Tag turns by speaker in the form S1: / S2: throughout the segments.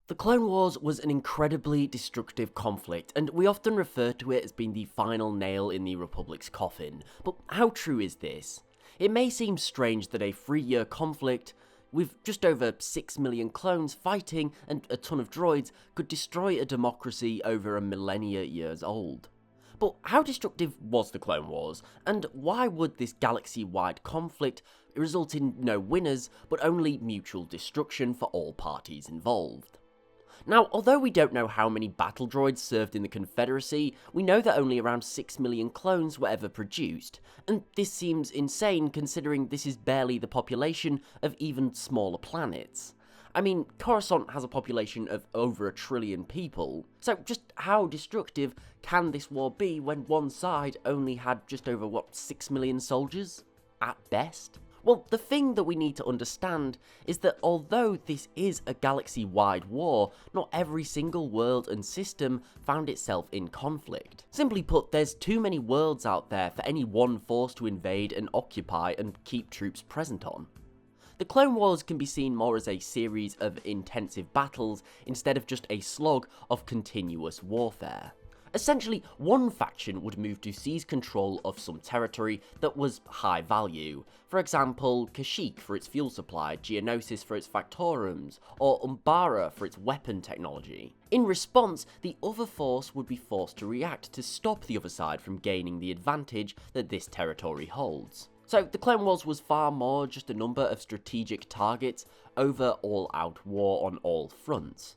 S1: The Clone Wars was an incredibly destructive conflict, and we often refer to it as being the final nail in the Republic's coffin. But how true is this? It may seem strange that a 3-year conflict, with just over 6 million clones fighting and a ton of droids, could destroy a democracy over a millennia years old. But how destructive was the Clone Wars, and why would this galaxy-wide conflict result in no winners, but only mutual destruction for all parties involved? Now, although we don't know how many battle droids served in the Confederacy, we know that only around 6 million clones were ever produced, and this seems insane considering this is barely the population of even smaller planets. I mean, Coruscant has a population of over 1 trillion people, so just how destructive can this war be when one side only had just over, 6 million soldiers? At best? Well, the thing that we need to understand is that although this is a galaxy-wide war, not every single world and system found itself in conflict. Simply put, there's too many worlds out there for any one force to invade and occupy and keep troops present on. The Clone Wars can be seen more as a series of intensive battles instead of just a slog of continuous warfare. Essentially, one faction would move to seize control of some territory that was high value. For example, Kashyyyk for its fuel supply, Geonosis for its factorums, or Umbara for its weapon technology. In response, the other force would be forced to react to stop the other side from gaining the advantage that this territory holds. So the Clone Wars was far more just a number of strategic targets over all-out war on all fronts.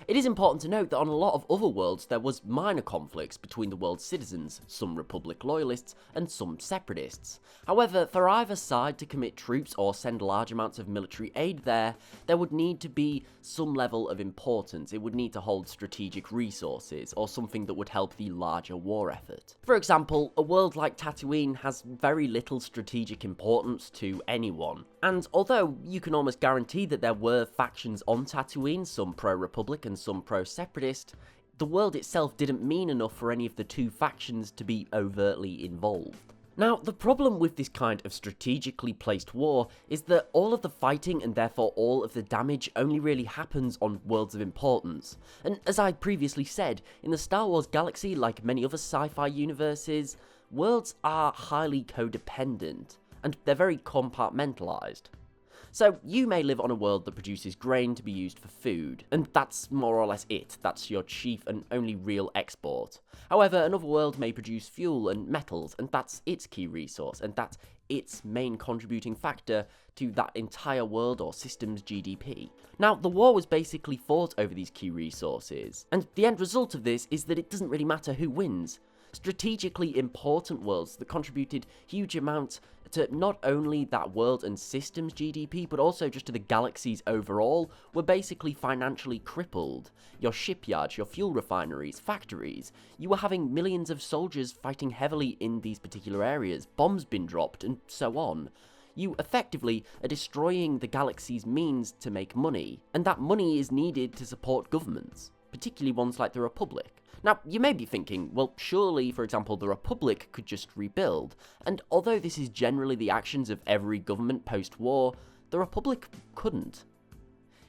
S1: It is important to note that on a lot of other worlds there was minor conflicts between the world's citizens, some Republic loyalists and some separatists. However, for either side to commit troops or send large amounts of military aid there would need to be some level of importance. It would need to hold strategic resources, or something that would help the larger war effort. For example, a world like Tatooine has very little strategic importance to anyone, and although you can almost guarantee that there were factions on Tatooine, some pro-Republic and some pro-separatist, the world itself didn't mean enough for any of the two factions to be overtly involved. Now, the problem with this kind of strategically placed war is that all of the fighting and therefore all of the damage only really happens on worlds of importance. And as I previously said, in the Star Wars galaxy, like many other sci-fi universes, worlds are highly codependent, and they're very compartmentalized. So you may live on a world that produces grain to be used for food, and that's more or less it. That's your chief and only real export. However, another world may produce fuel and metals, and that's its key resource, and that's its main contributing factor to that entire world or system's GDP. Now, the war was basically fought over these key resources, and the end result of this is that it doesn't really matter who wins. Strategically important worlds that contributed huge amounts to not only that world and system's GDP, but also just to the galaxies overall, were basically financially crippled. Your shipyards, your fuel refineries, factories, you were having millions of soldiers fighting heavily in these particular areas, bombs been dropped, and so on. You effectively are destroying the galaxy's means to make money, and that money is needed to support governments, particularly ones like the Republic. Now, you may be thinking, well, surely, for example, the Republic could just rebuild, and although this is generally the actions of every government post-war, the Republic couldn't.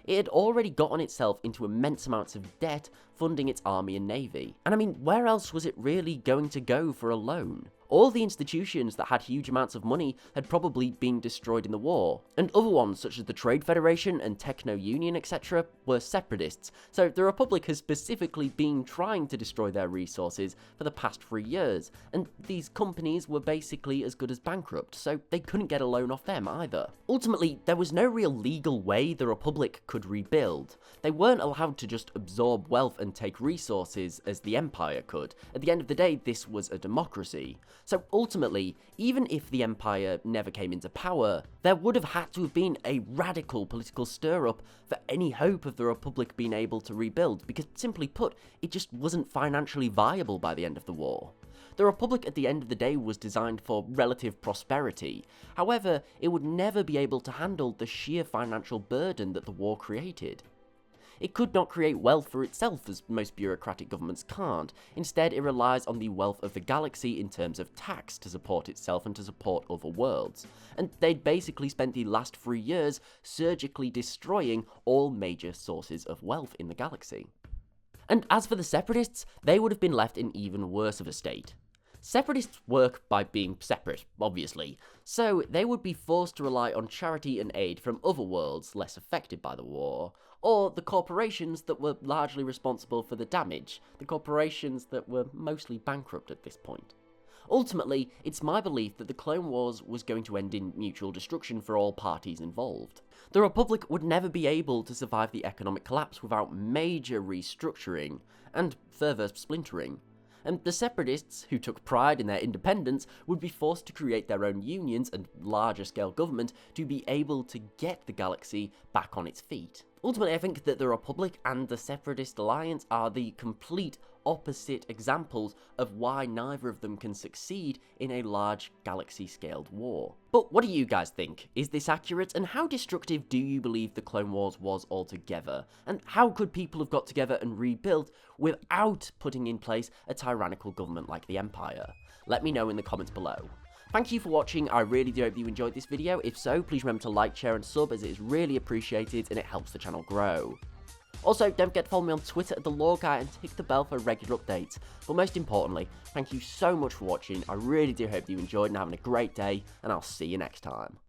S1: It had already gotten itself into immense amounts of debt funding its army and navy, and I mean, where else was it really going to go for a loan? All the institutions that had huge amounts of money had probably been destroyed in the war, and other ones such as the Trade Federation and Techno Union etc. were separatists, so the Republic has specifically been trying to destroy their resources for the past 3 years, and these companies were basically as good as bankrupt, so they couldn't get a loan off them either. Ultimately, there was no real legal way the Republic could rebuild. They weren't allowed to just absorb wealth and take resources as the Empire could. At the end of the day, this was a democracy. So ultimately, even if the Empire never came into power, there would have had to have been a radical political stir-up for any hope of the Republic being able to rebuild, because simply put, it just wasn't financially viable by the end of the war. The Republic at the end of the day was designed for relative prosperity. However, it would never be able to handle the sheer financial burden that the war created. It could not create wealth for itself, as most bureaucratic governments can't. Instead, it relies on the wealth of the galaxy in terms of tax to support itself and to support other worlds. And they'd basically spent the last 3 years surgically destroying all major sources of wealth in the galaxy. And as for the Separatists, they would have been left in even worse of a state. Separatists work by being separate, obviously, so they would be forced to rely on charity and aid from other worlds less affected by the war, or the corporations that were largely responsible for the damage, the corporations that were mostly bankrupt at this point. Ultimately, it's my belief that the Clone Wars was going to end in mutual destruction for all parties involved. The Republic would never be able to survive the economic collapse without major restructuring and further splintering. And the Separatists, who took pride in their independence, would be forced to create their own unions and larger-scale government to be able to get the galaxy back on its feet. Ultimately, I think that the Republic and the Separatist Alliance are the complete opposite examples of why neither of them can succeed in a large galaxy-scaled war. But what do you guys think? Is this accurate? And how destructive do you believe the Clone Wars was altogether? And how could people have got together and rebuilt without putting in place a tyrannical government like the Empire? Let me know in the comments below. Thank you for watching. I really do hope you enjoyed this video. If so, please remember to like, share and sub, as it is really appreciated and it helps the channel grow. Also, don't forget to follow me on Twitter at @TheLawGuy and tick the bell for regular updates. But most importantly, thank you so much for watching. I really do hope you enjoyed and having a great day, and I'll see you next time.